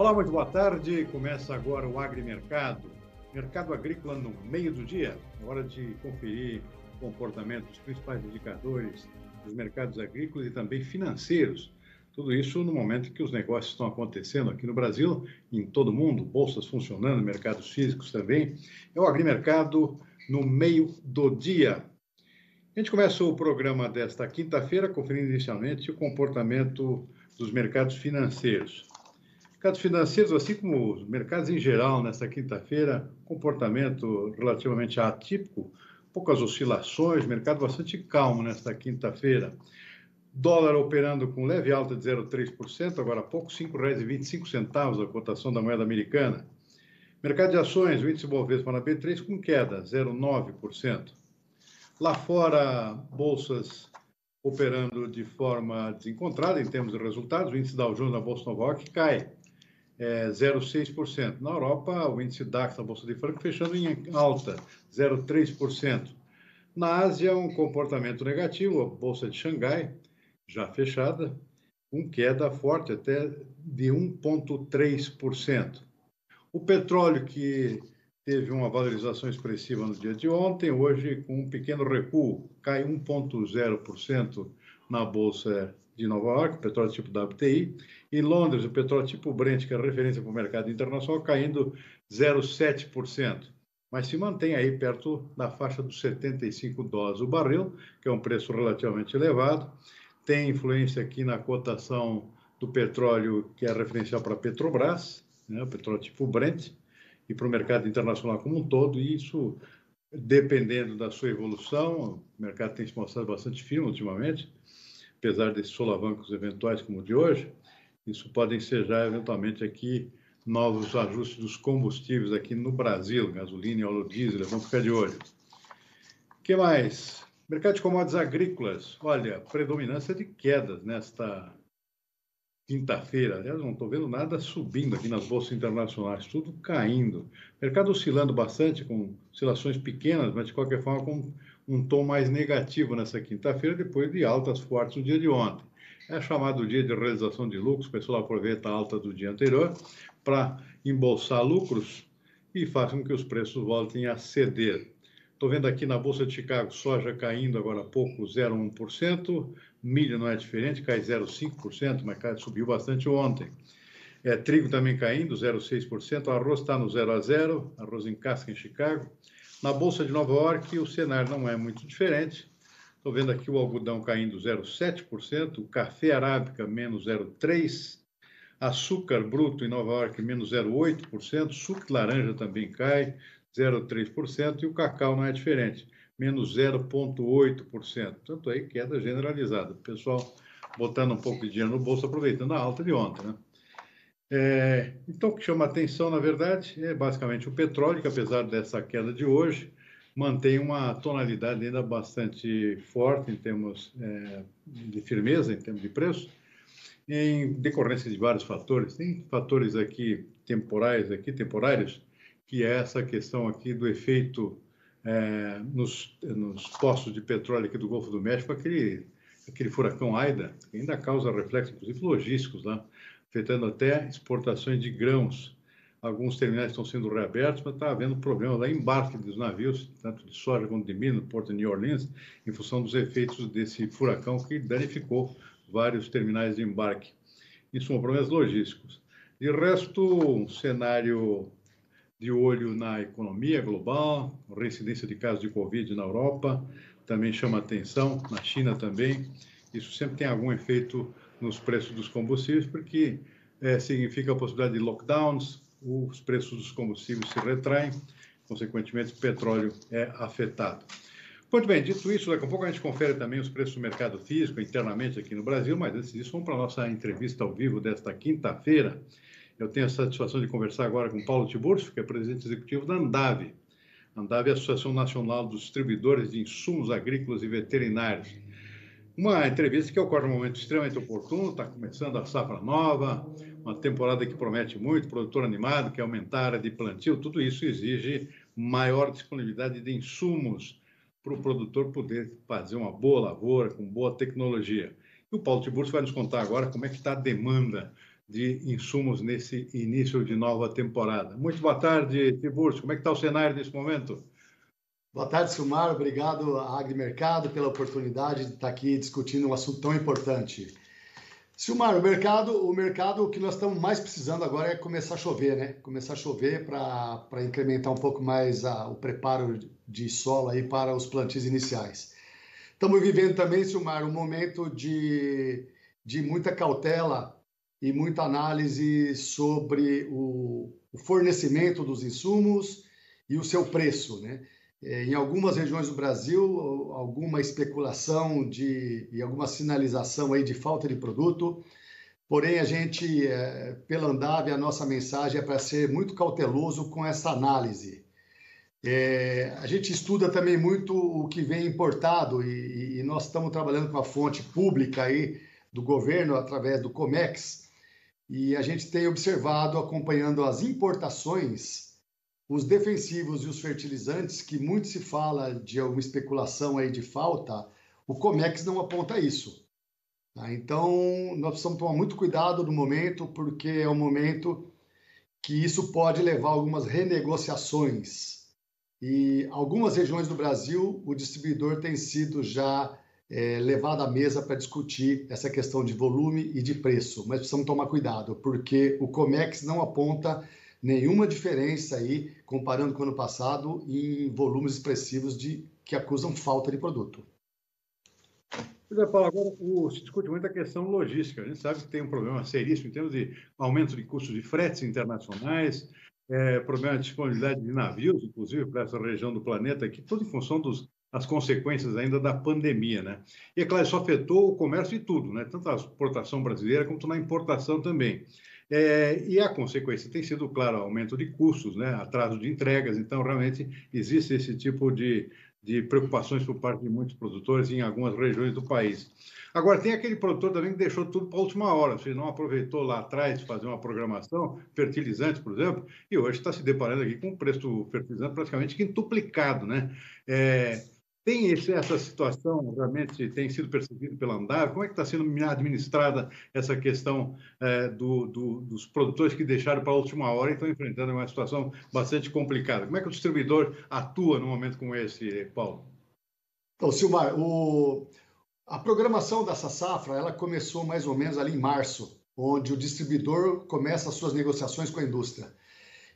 Olá, muito boa tarde. Começa agora o Agrimercado. Mercado agrícola no meio do dia. É hora de conferir o comportamento dos principais indicadores dos mercados agrícolas e também financeiros. Tudo isso no momento que os negócios estão acontecendo aqui no Brasil, em todo o mundo, bolsas funcionando, mercados físicos também. É o Agrimercado no meio do dia. A gente começa o programa desta quinta-feira conferindo inicialmente o comportamento dos mercados financeiros. Mercados financeiros, assim como os mercados em geral, nesta quinta-feira, comportamento relativamente atípico, poucas oscilações, mercado bastante calmo nesta quinta-feira. Dólar operando com leve alta de 0,3%, agora há pouco, R$ 5,25 a cotação da moeda americana. Mercado de ações, o índice Bovespa na B3 com queda, 0,9%. Lá fora, bolsas operando de forma desencontrada em termos de resultados, o índice Dow Jones na Bolsa Nova York cai 0,6%. Na Europa, o índice DAX, na Bolsa de Frankfurt, fechando em alta, 0,3%. Na Ásia, um comportamento negativo, a Bolsa de Xangai, já fechada, com queda forte até de 1,3%. O petróleo, que teve uma valorização expressiva no dia de ontem, hoje com um pequeno recuo, cai 1,0% na Bolsa de Nova York, petróleo tipo WTI. Em Londres, o petróleo tipo Brent, que é referência para o mercado internacional, caindo 0,7%. Mas se mantém aí perto da faixa dos $75 o barril, que é um preço relativamente elevado. Tem influência aqui na cotação do petróleo, que é referencial para a Petrobras, né, o petróleo tipo Brent, e para o mercado internacional como um todo, e isso, dependendo da sua evolução, o mercado tem se mostrado bastante firme ultimamente, apesar desses solavancos eventuais como o de hoje, isso podem ser já eventualmente aqui novos ajustes dos combustíveis aqui no Brasil, gasolina e óleo diesel, vamos ficar de olho. O que mais? Mercado de commodities agrícolas, olha, predominância de quedas nesta quinta-feira. Aliás, não estou vendo nada subindo aqui nas bolsas internacionais, tudo caindo. Mercado oscilando bastante, com oscilações pequenas, mas de qualquer forma com um tom mais negativo nessa quinta-feira, depois de altas fortes no dia de ontem. É chamado dia de realização de lucros, o pessoal aproveita a alta do dia anterior para embolsar lucros e faz com que os preços voltem a ceder. Estou vendo aqui na Bolsa de Chicago, soja caindo agora há pouco 0,1%, milho não é diferente, cai 0,5%, o mercado subiu bastante ontem. Trigo também caindo 0,6%, arroz está no 0 a 0, arroz em casca em Chicago. Na Bolsa de Nova York, o cenário não é muito diferente. Estou vendo aqui o algodão caindo 0,7%, o café arábica menos 0,3%, açúcar bruto em Nova York menos 0,8%, suco de laranja também cai 0,3%, e o cacau não é diferente, menos 0,8%. Tanto aí, queda generalizada. O pessoal botando um pouco de dinheiro no bolso, aproveitando a alta de ontem, né? Então, o que chama atenção, na verdade, é basicamente o petróleo, que apesar dessa queda de hoje, mantém uma tonalidade ainda bastante forte em termos de firmeza, em termos de preço, em decorrência de vários fatores. Tem fatores aqui temporários, que é essa questão aqui do efeito nos postos de petróleo aqui do Golfo do México, aquele furacão Aida, que ainda causa reflexos, inclusive logísticos lá, afetando até exportações de grãos. Alguns terminais estão sendo reabertos, mas está havendo problema lá, embarque dos navios, tanto de soja quanto de milho, no porto de New Orleans, em função dos efeitos desse furacão que danificou vários terminais de embarque. Isso são problemas logísticos. De resto, um cenário de olho na economia global, reincidência de casos de Covid na Europa, também chama atenção, na China também. Isso sempre tem algum efeito nos preços dos combustíveis, porque significa a possibilidade de lockdowns, os preços dos combustíveis se retraem, consequentemente o petróleo é afetado. Muito bem, dito isso, daqui a pouco a gente confere também os preços do mercado físico internamente aqui no Brasil, mas antes disso, vamos para a nossa entrevista ao vivo desta quinta-feira. Eu tenho a satisfação de conversar agora com Paulo Tiburcio, que é presidente executivo da Andave. A Andave é a Associação Nacional dos Distribuidores de Insumos Agrícolas e Veterinários. Uma entrevista que ocorre num momento extremamente oportuno, está começando a safra nova, uma temporada que promete muito, produtor animado, quer aumentar a área de plantio, tudo isso exige maior disponibilidade de insumos para o produtor poder fazer uma boa lavoura, com boa tecnologia. E o Paulo Tiburcio vai nos contar agora como é que está a demanda de insumos nesse início de nova temporada. Muito boa tarde, Tiburcio. Como é que está o cenário nesse momento? Boa tarde, Silmar. Obrigado à Agrimercado pela oportunidade de estar aqui discutindo um assunto tão importante. Silmar, o mercado, o que nós estamos mais precisando agora é começar a chover, né? Começar a chover para incrementar um pouco mais o preparo de solo aí para os plantios iniciais. Estamos vivendo também, Silmar, um momento de muita cautela e muita análise sobre o fornecimento dos insumos e o seu preço, né? Em algumas regiões do Brasil, alguma especulação e alguma sinalização aí de falta de produto. Porém, a gente, pela Andav, a nossa mensagem é para ser muito cauteloso com essa análise. A gente estuda também muito o que vem importado e nós estamos trabalhando com a fonte pública aí do governo através do Comex e a gente tem observado, acompanhando as importações, os defensivos e os fertilizantes, que muito se fala de alguma especulação aí de falta, o Comex não aponta isso. Tá? Então, nós precisamos tomar muito cuidado no momento, porque é um momento que isso pode levar a algumas renegociações. E algumas regiões do Brasil, o distribuidor tem sido já levado à mesa para discutir essa questão de volume e de preço. Mas precisamos tomar cuidado, porque o Comex não aponta nenhuma diferença aí, comparando com o ano passado, em volumes expressivos que acusam falta de produto. Paulo, agora se discute muito a questão logística. A gente sabe que tem um problema seríssimo em termos de aumento de custos de fretes internacionais, problema de disponibilidade de navios, inclusive, para essa região do planeta, aqui, tudo em função das consequências ainda da pandemia, né? E, é claro, isso afetou o comércio de tudo, né? Tanto a exportação brasileira quanto na importação também. E a consequência tem sido, claro, aumento de custos, né? Atraso de entregas. Então, realmente, existe esse tipo de preocupações por parte de muitos produtores em algumas regiões do país. Agora, tem aquele produtor também que deixou tudo para a última hora, ou seja, não aproveitou lá atrás de fazer uma programação, fertilizantes, por exemplo, e hoje está se deparando aqui com o preço do fertilizante praticamente quintuplicado, né? Tem essa situação, realmente tem sido percebido pela Andav? Como é que está sendo administrada essa questão dos produtores que deixaram para a última hora e estão enfrentando uma situação bastante complicada? Como é que o distribuidor atua num momento como esse, Paulo? Então, Silmar, a programação dessa safra ela começou mais ou menos ali em março, onde o distribuidor começa as suas negociações com a indústria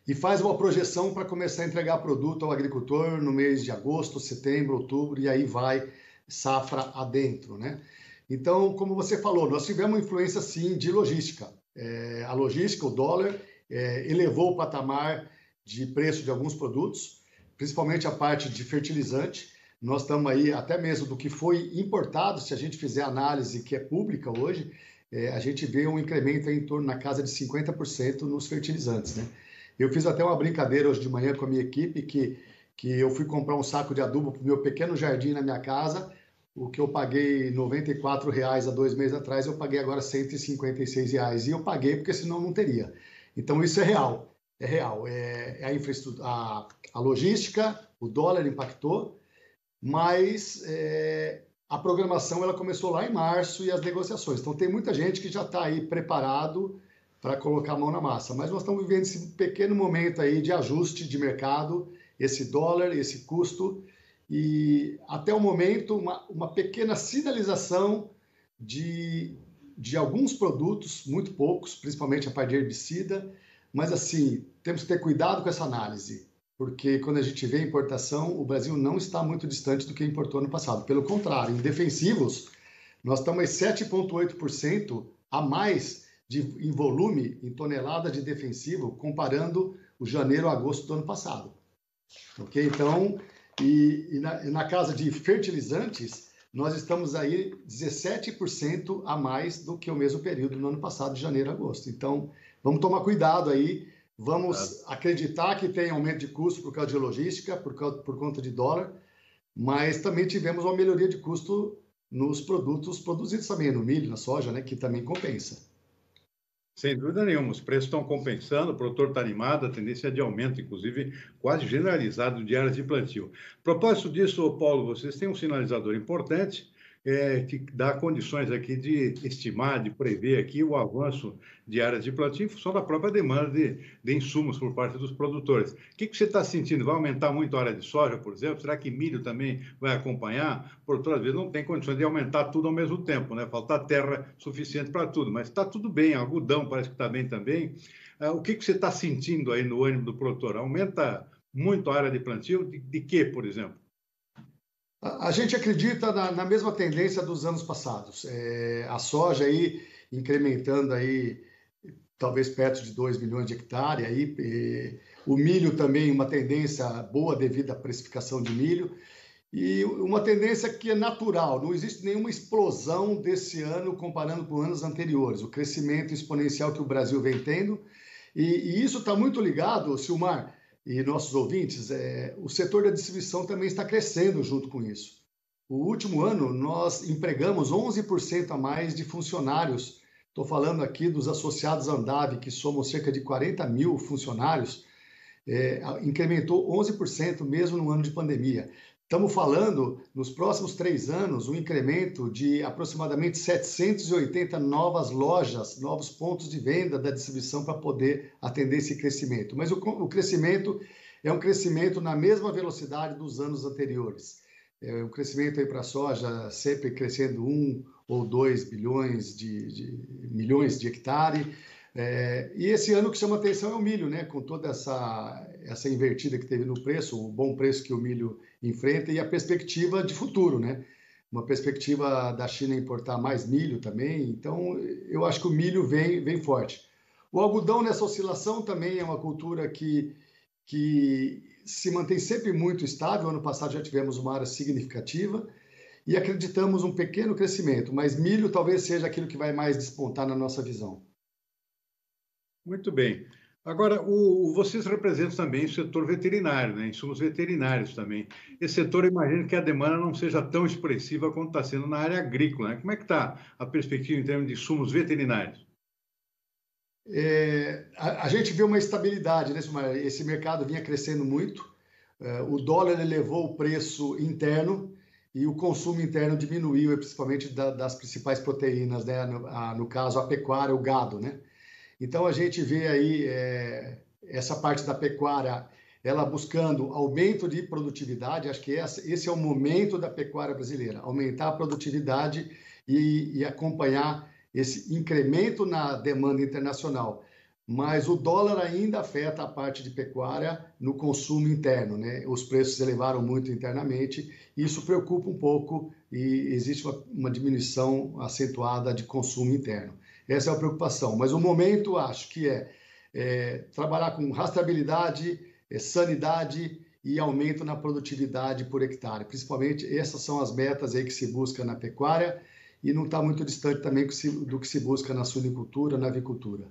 e faz uma projeção para começar a entregar produto ao agricultor no mês de agosto, setembro, outubro, e aí vai safra adentro, né? Então, como você falou, nós tivemos uma influência, sim, de logística. A logística, o dólar, elevou o patamar de preço de alguns produtos, principalmente a parte de fertilizante. Nós estamos aí, até mesmo do que foi importado, se a gente fizer análise que é pública hoje, a gente vê um incremento em torno na casa de 50% nos fertilizantes, né? Eu fiz até uma brincadeira hoje de manhã com a minha equipe, que eu fui comprar um saco de adubo para o meu pequeno jardim na minha casa, o que eu paguei R$ 94 há 2 meses atrás, eu paguei agora R$ 156. E eu paguei porque senão não teria. Então isso é real, é real. A infraestrutura, a logística, o dólar impactou, mas a programação ela começou lá em março e as negociações. Então tem muita gente que já está aí preparado para colocar a mão na massa. Mas nós estamos vivendo esse pequeno momento aí de ajuste de mercado, esse dólar, esse custo, e até o momento uma pequena sinalização de alguns produtos, muito poucos, principalmente a parte de herbicida, mas assim, temos que ter cuidado com essa análise, porque quando a gente vê importação, o Brasil não está muito distante do que importou no passado. Pelo contrário, em defensivos, nós estamos 7,8% a mais em volume, em tonelada de defensivo, comparando o janeiro a agosto do ano passado. Ok? Então, na casa de fertilizantes, nós estamos aí 17% a mais do que o mesmo período no ano passado, de janeiro a agosto. Então, vamos tomar cuidado aí, vamos acreditar que tem aumento de custo por causa de logística, por conta de dólar, mas também tivemos uma melhoria de custo nos produtos produzidos também, no milho, na soja, né, que também compensa. Sem dúvida nenhuma, os preços estão compensando, o produtor está animado, a tendência é de aumento, inclusive quase generalizado de áreas de plantio. A propósito disso, Paulo, vocês têm um sinalizador importante, que dá condições aqui de estimar, de prever aqui o avanço de áreas de plantio em função da própria demanda de insumos por parte dos produtores. O que você está sentindo? Vai aumentar muito a área de soja, por exemplo? Será que milho também vai acompanhar? Por outras vezes, não tem condições de aumentar tudo ao mesmo tempo, né? Faltar terra suficiente para tudo, mas está tudo bem, algodão parece que está bem também. O que você está sentindo aí no ânimo do produtor? Aumenta muito a área de plantio? De quê, por exemplo? A gente acredita na mesma tendência dos anos passados. A soja aí incrementando aí talvez perto de 2 milhões de hectares. Aí, o milho também uma tendência boa devido à precificação de milho. E uma tendência que é natural, não existe nenhuma explosão desse ano comparando com anos anteriores. O crescimento exponencial que o Brasil vem tendo. E isso está muito ligado, Silmar, e nossos ouvintes, o setor da distribuição também está crescendo junto com isso. O último ano, nós empregamos 11% a mais de funcionários. Estou falando aqui dos associados Andav, que somam cerca de 40 mil funcionários, incrementou 11% mesmo no ano de pandemia. Estamos falando, nos próximos 3 anos, um incremento de aproximadamente 780 novas lojas, novos pontos de venda da distribuição para poder atender esse crescimento. Mas o crescimento é um crescimento na mesma velocidade dos anos anteriores. O crescimento aí para a soja sempre crescendo 1 ou 2 milhões de hectares. E esse ano o que chama atenção é o milho, né? Com toda essa invertida que teve no preço, o bom preço que o milho enfrenta e a perspectiva de futuro, né? Uma perspectiva da China importar mais milho também. Então, eu acho que o milho vem forte. O algodão nessa oscilação também é uma cultura que se mantém sempre muito estável. Ano passado já tivemos uma área significativa e acreditamos um pequeno crescimento, mas milho talvez seja aquilo que vai mais despontar na nossa visão. Muito bem. Agora, vocês representam também o setor veterinário, né? Insumos veterinários também. Esse setor, eu imagino que a demanda não seja tão expressiva quanto está sendo na área agrícola, né? Como é que está a perspectiva em termos de insumos veterinários? A gente vê uma estabilidade, né? Esse mercado vinha crescendo muito, o dólar elevou o preço interno e o consumo interno diminuiu, principalmente das principais proteínas, né? No caso, a pecuária, o gado, né? Então, a gente vê aí essa parte da pecuária, ela buscando aumento de produtividade. Acho que esse é o momento da pecuária brasileira, aumentar a produtividade e acompanhar esse incremento na demanda internacional. Mas o dólar ainda afeta a parte de pecuária no consumo interno, né? Os preços se elevaram muito internamente, e isso preocupa um pouco e existe uma diminuição acentuada de consumo interno. Essa é a preocupação, mas o momento, acho que trabalhar com rastreabilidade, sanidade e aumento na produtividade por hectare. Principalmente, essas são as metas aí que se busca na pecuária e não está muito distante também do que se busca na suinicultura, na avicultura.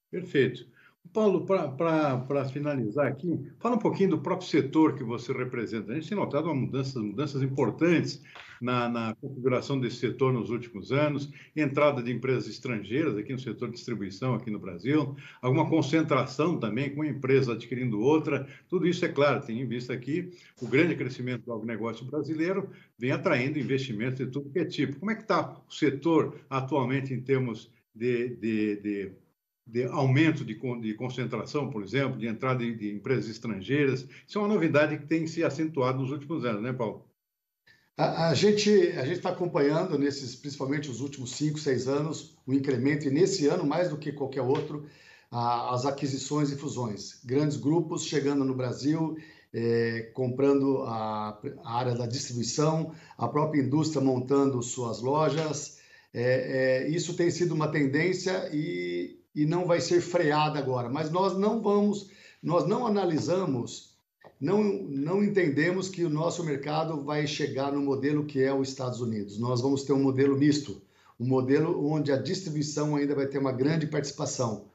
Perfeito. Paulo, para finalizar aqui, fala um pouquinho do próprio setor que você representa. A gente tem notado mudanças importantes na configuração desse setor nos últimos anos, entrada de empresas estrangeiras aqui no setor de distribuição aqui no Brasil, alguma concentração também com uma empresa adquirindo outra. Tudo isso, é claro, tem em vista aqui o grande crescimento do agronegócio brasileiro, vem atraindo investimentos de tudo que é tipo. Como é que está o setor atualmente em termos de aumento de concentração, por exemplo, de entrada de empresas estrangeiras? Isso é uma novidade que tem se acentuado nos últimos anos, né, Paulo? A gente está acompanhando, principalmente os últimos 5, 6 anos, o incremento, e nesse ano, mais do que qualquer outro, as aquisições e fusões. Grandes grupos chegando no Brasil, comprando a área da distribuição, a própria indústria montando suas lojas. Isso tem sido uma tendência e não vai ser freada agora. Mas nós não analisamos, não entendemos que o nosso mercado vai chegar no modelo que é os Estados Unidos. Nós vamos ter um modelo misto, um modelo onde a distribuição ainda vai ter uma grande participação,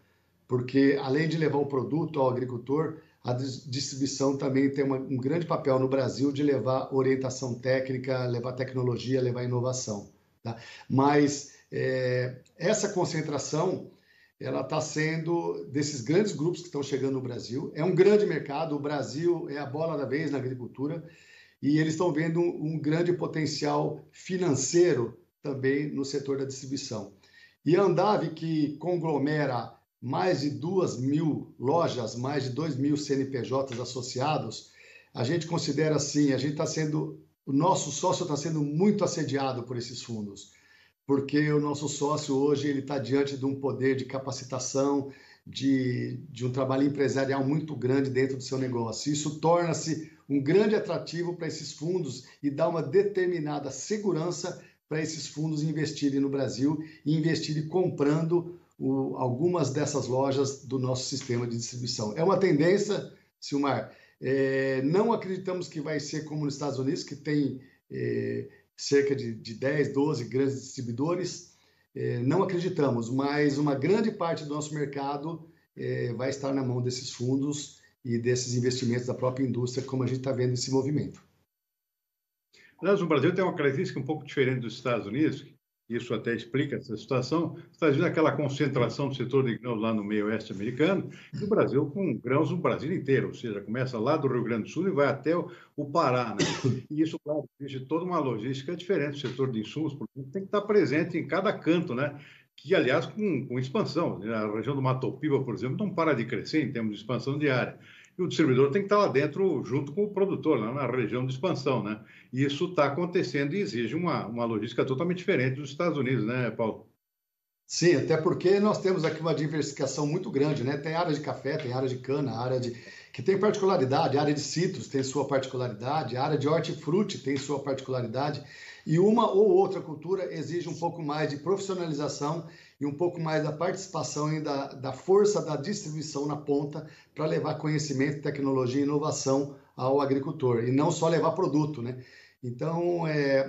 porque além de levar o produto ao agricultor, a distribuição também tem um grande papel no Brasil de levar orientação técnica, levar tecnologia, levar inovação. Tá? Mas essa concentração, ela está sendo desses grandes grupos que estão chegando no Brasil. É um grande mercado, o Brasil é a bola da vez na agricultura, e eles estão vendo um grande potencial financeiro também no setor da distribuição. E a Andav, que conglomera mais de 2.000 lojas, mais de 2.000 CNPJs associados, a gente considera assim, o nosso sócio está sendo muito assediado por esses fundos, porque o nosso sócio hoje ele está diante de um poder de capacitação, de um trabalho empresarial muito grande dentro do seu negócio. Isso torna-se um grande atrativo para esses fundos e dá uma determinada segurança para esses fundos investirem no Brasil e investirem comprando algumas dessas lojas do nosso sistema de distribuição. É uma tendência, Silmar. Não acreditamos que vai ser como nos Estados Unidos, que tem cerca de 10, 12 grandes distribuidores. Não acreditamos, mas uma grande parte do nosso mercado vai estar na mão desses fundos e desses investimentos da própria indústria, como a gente está vendo esse movimento. Aliás, o Brasil tem uma característica um pouco diferente dos Estados Unidos, isso até explica essa situação. Os Estados Unidos é aquela concentração do setor de grãos lá no meio oeste americano, e o Brasil com grãos no Brasil inteiro, ou seja, começa lá do Rio Grande do Sul e vai até o Pará, né? E isso, claro, exige toda uma logística diferente do setor de insumos, porque tem que estar presente em cada canto, né? Que, aliás, com expansão. A região do Mato Piba, por exemplo, não para de crescer em termos de expansão diária. E o distribuidor tem que estar lá dentro, junto com o produtor, lá na região de expansão, né? E isso está acontecendo e exige uma logística totalmente diferente dos Estados Unidos, né, Paulo? Sim, até porque nós temos aqui uma diversificação muito grande, né? Tem área de café, tem área de cana, que tem particularidade, a área de citros tem sua particularidade, a área de hortifruti tem sua particularidade, e uma ou outra cultura exige um pouco mais de profissionalização e um pouco mais da participação e da força da distribuição na ponta para levar conhecimento, tecnologia e inovação ao agricultor, e não só levar produto, né? Então,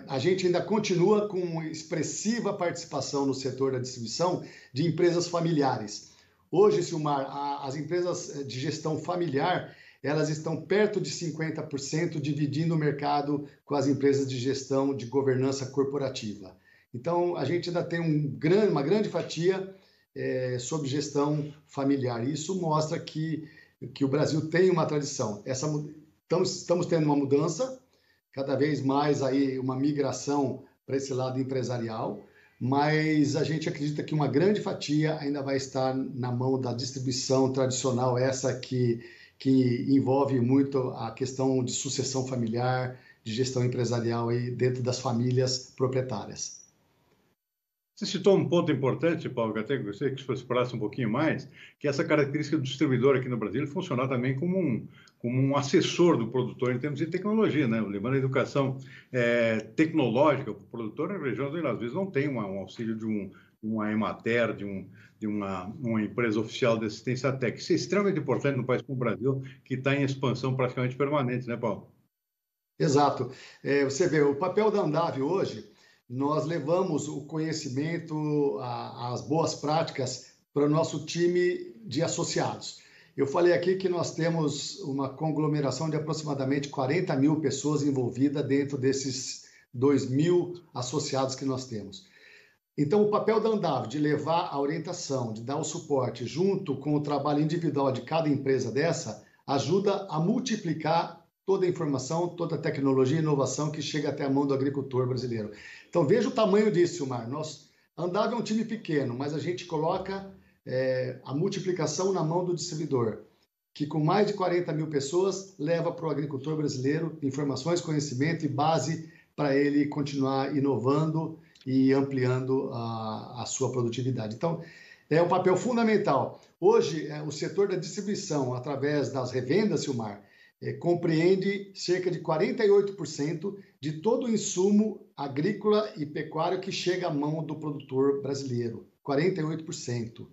a gente ainda continua com expressiva participação no setor da distribuição de empresas familiares. Hoje, Silmar, as empresas de gestão familiar, elas estão perto de 50%, dividindo o mercado com as empresas de gestão de governança corporativa. Então, a gente ainda tem uma grande fatia sobre gestão familiar. Isso mostra que o Brasil tem uma tradição. Estamos tendo uma mudança, cada vez mais aí uma migração para esse lado empresarial, mas a gente acredita que uma grande fatia ainda vai estar na mão da distribuição tradicional, essa que envolve muito a questão de sucessão familiar, de gestão empresarial aí dentro das famílias proprietárias. Você citou um ponto importante, Paulo, que até gostaria que você explorasse um pouquinho mais, que é essa característica do distribuidor aqui no Brasil funcionar também como um assessor do produtor em termos de tecnologia, né? Levando a educação tecnológica para o produtor em regiões onde às vezes não tem um auxílio de uma Emater, de uma empresa oficial de assistência técnica. Isso é extremamente importante no país como o Brasil, que está em expansão praticamente permanente, né, Paulo? Exato. Você vê, o papel da Andav hoje, nós levamos o conhecimento, as boas práticas para o nosso time de associados. Eu falei aqui que nós temos uma conglomeração de aproximadamente 40.000 pessoas envolvidas dentro desses 2.000 associados que nós temos. Então, o papel da Andav de levar a orientação, de dar o suporte, junto com o trabalho individual de cada empresa dessa, ajuda a multiplicar toda a informação, toda a tecnologia e inovação que chega até a mão do agricultor brasileiro. Então, veja o tamanho disso, Silmar. A Andav é um time pequeno, mas a gente coloca a multiplicação na mão do distribuidor, que com mais de 40.000 pessoas leva para o agricultor brasileiro informações, conhecimento e base para ele continuar inovando e ampliando a sua produtividade. Então, é um papel fundamental. Hoje, o setor da distribuição, através das revendas, Silmar, compreende cerca de 48% de todo o insumo agrícola e pecuário que chega à mão do produtor brasileiro. 48%.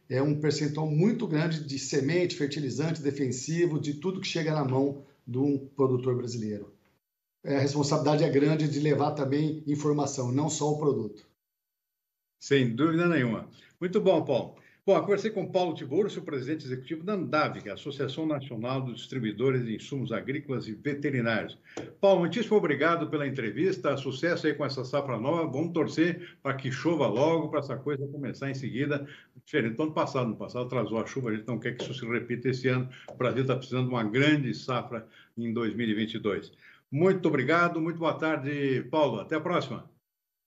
É um percentual muito grande de semente, fertilizante, defensivo, de tudo que chega na mão de um produtor brasileiro. A responsabilidade é grande de levar também informação, não só o produto. Sem dúvida nenhuma. Muito bom, Paulo. Bom, eu conversei com Paulo Tiburcio, presidente executivo da Andav, que é a Associação Nacional dos Distribuidores de Insumos Agrícolas e Veterinários. Paulo, muitíssimo obrigado pela entrevista, sucesso aí com essa safra nova, vamos torcer para que chova logo, para essa coisa começar em seguida, diferente do ano passado. No passado atrasou a chuva, a gente não quer que isso se repita esse ano, o Brasil está precisando de uma grande safra em 2022. Muito obrigado, muito boa tarde, Paulo. Até a próxima.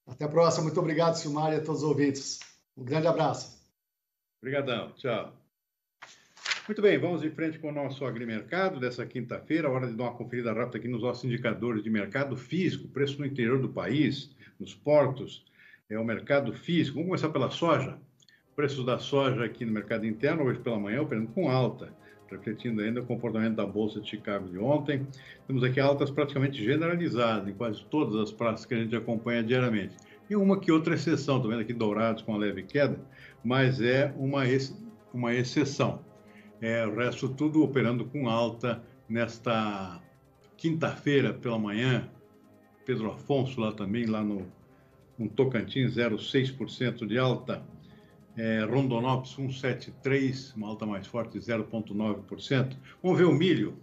Até a próxima. Muito obrigado, Silmar, e a todos os ouvintes. Um grande abraço. Obrigadão. Tchau. Muito bem, vamos em frente com o nosso agrimercado dessa quinta-feira. Hora de dar uma conferida rápida aqui nos nossos indicadores de mercado físico, preço no interior do país, nos portos, o mercado físico. Vamos começar pela soja. Preços da soja aqui no mercado interno, hoje pela manhã, operando com alta, refletindo ainda o comportamento da Bolsa de Chicago de ontem. Temos aqui altas praticamente generalizadas em quase todas as praças que a gente acompanha diariamente. E uma que outra exceção, estou vendo aqui Dourados com uma leve queda, mas é uma exceção. O resto tudo operando com alta nesta quinta-feira pela manhã. Pedro Afonso lá também, lá no Tocantins, 0,6% de alta. Rondonópolis 1,73, uma alta mais forte, 0,9%. Vamos ver o milho.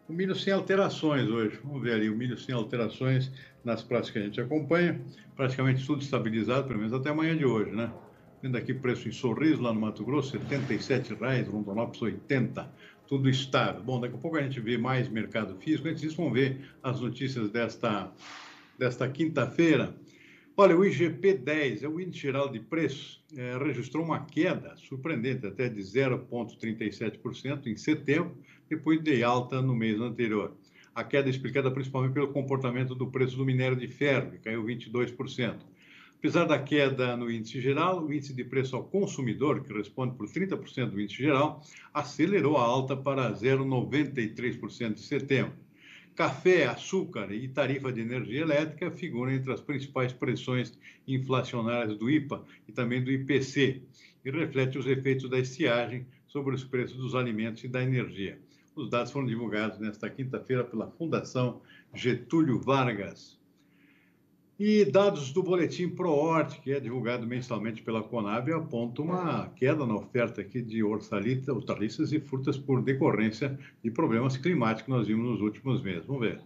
O milho sem alterações hoje. Vamos ver ali o milho sem alterações nas praças que a gente acompanha. Praticamente tudo estabilizado, pelo menos até amanhã de hoje, né? Vendo aqui preço em Sorriso, lá no Mato Grosso, R$ 77,00, Rondonópolis 80, tudo estável. Bom, daqui a pouco a gente vê mais mercado físico. Antes disso, vamos ver as notícias desta quinta-feira. Olha, o IGP-10, o Índice Geral de Preços, registrou uma queda surpreendente, até de 0,37% em setembro, depois de alta no mês anterior. A queda é explicada principalmente pelo comportamento do preço do minério de ferro, que caiu 22%. Apesar da queda no índice geral, o índice de preço ao consumidor, que responde por 30% do índice geral, acelerou a alta para 0,93% em setembro. Café, açúcar e tarifa de energia elétrica figuram entre as principais pressões inflacionárias do IPA e também do IPC, e reflete os efeitos da estiagem sobre os preços dos alimentos e da energia. Os dados foram divulgados nesta quinta-feira pela Fundação Getúlio Vargas. E dados do boletim ProHort, que é divulgado mensalmente pela Conab, apontam uma queda na oferta aqui de hortaliças e frutas por decorrência de problemas climáticos que nós vimos nos últimos meses. Vamos ver.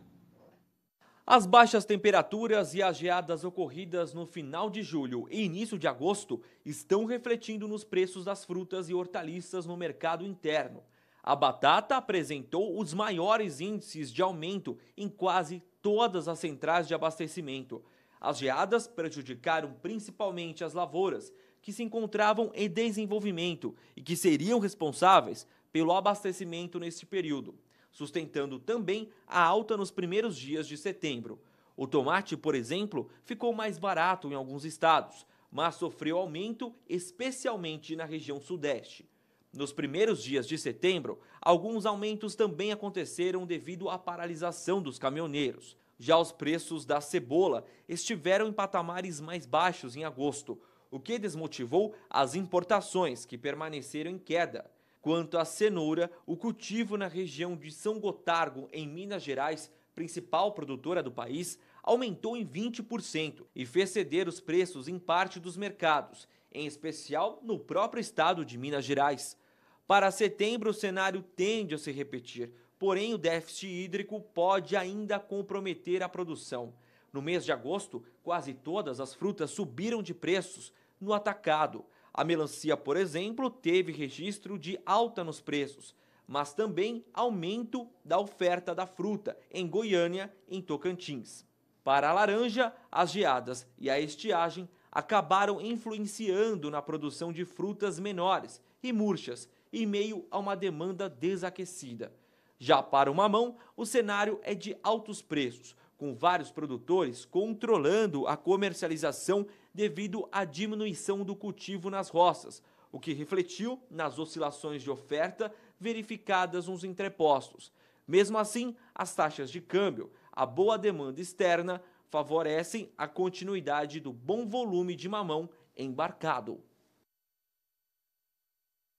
As baixas temperaturas e as geadas ocorridas no final de julho e início de agosto estão refletindo nos preços das frutas e hortaliças no mercado interno. A batata apresentou os maiores índices de aumento em quase todas as centrais de abastecimento. As geadas prejudicaram principalmente as lavouras, que se encontravam em desenvolvimento e que seriam responsáveis pelo abastecimento neste período, sustentando também a alta nos primeiros dias de setembro. O tomate, por exemplo, ficou mais barato em alguns estados, mas sofreu aumento especialmente na região sudeste. Nos primeiros dias de setembro, alguns aumentos também aconteceram devido à paralisação dos caminhoneiros. Já os preços da cebola estiveram em patamares mais baixos em agosto, o que desmotivou as importações, que permaneceram em queda. Quanto à cenoura, o cultivo na região de São Gotardo, em Minas Gerais, principal produtora do país, aumentou em 20% e fez ceder os preços em parte dos mercados, em especial no próprio estado de Minas Gerais. Para setembro, o cenário tende a se repetir, porém o déficit hídrico pode ainda comprometer a produção. No mês de agosto, quase todas as frutas subiram de preços no atacado. A melancia, por exemplo, teve registro de alta nos preços, mas também aumento da oferta da fruta em Goiânia, em Tocantins. Para a laranja, as geadas e a estiagem acabaram influenciando na produção de frutas menores e murchas, em meio a uma demanda desaquecida. Já para o mamão, o cenário é de altos preços, com vários produtores controlando a comercialização devido à diminuição do cultivo nas roças, o que refletiu nas oscilações de oferta verificadas nos entrepostos. Mesmo assim, as taxas de câmbio, a boa demanda externa, favorecem a continuidade do bom volume de mamão embarcado.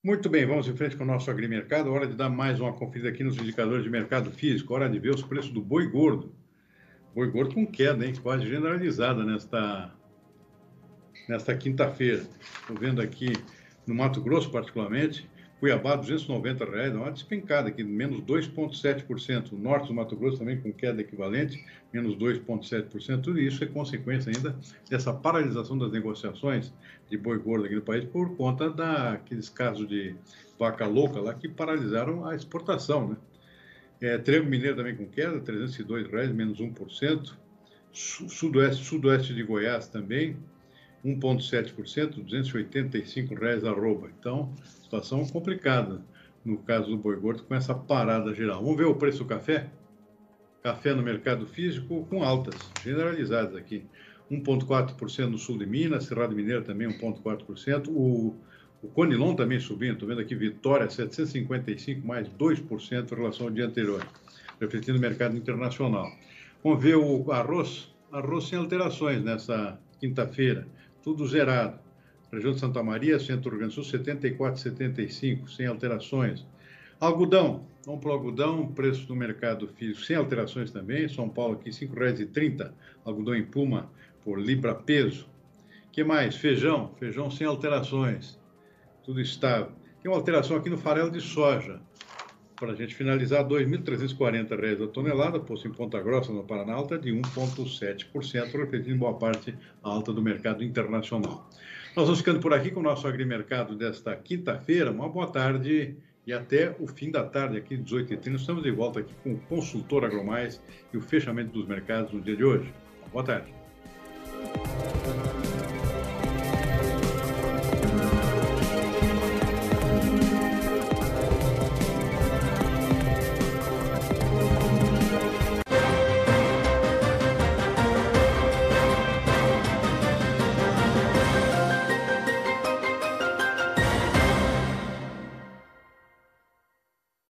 Muito bem, vamos em frente com o nosso agrimercado. Hora de dar mais uma conferida aqui nos indicadores de mercado físico. Hora de ver os preços do boi gordo. Boi gordo com queda, hein? Quase generalizada nesta quinta-feira. Estou vendo aqui no Mato Grosso, particularmente, Cuiabá, R$ 290, uma despencada aqui, menos 2,7%. O norte do Mato Grosso também com queda equivalente, menos 2,7%. Tudo isso é consequência ainda dessa paralisação das negociações de boi gordo aqui no país por conta daqueles casos de vaca louca lá que paralisaram a exportação, né? Triângulo Mineiro também com queda, R$ 302, menos 1%. Sudoeste de Goiás também, 1,7%, R$ 285 arroba. Então, situação complicada no caso do boi gordo com essa parada geral. Vamos ver o preço do café? Café no mercado físico com altas generalizadas aqui. 1,4% no sul de Minas, Cerrado Mineiro também 1,4%. O Conilon também subindo, estou vendo aqui Vitória 755, mais 2% em relação ao dia anterior, refletindo o mercado internacional. Vamos ver o arroz sem alterações nessa quinta-feira, tudo zerado. Região de Santa Maria, Centro do Rio Grande do Sul, 74,75, sem alterações. Algodão, vamos para o algodão, preço do mercado físico sem alterações também. São Paulo aqui, R$ 5,30, algodão em Puma por libra peso. O que mais? Feijão sem alterações, tudo estável. Tem uma alteração aqui no farelo de soja. Para a gente finalizar, R$ 2.340 a tonelada, posto em Ponta Grossa, no Paraná, alta de 1,7%, refletindo boa parte a alta do mercado internacional. Nós vamos ficando por aqui com o nosso agrimercado desta quinta-feira. Uma boa tarde e até o fim da tarde, aqui, 18h30. Estamos de volta aqui com o Consultor AgroMais e o fechamento dos mercados no dia de hoje. Boa tarde.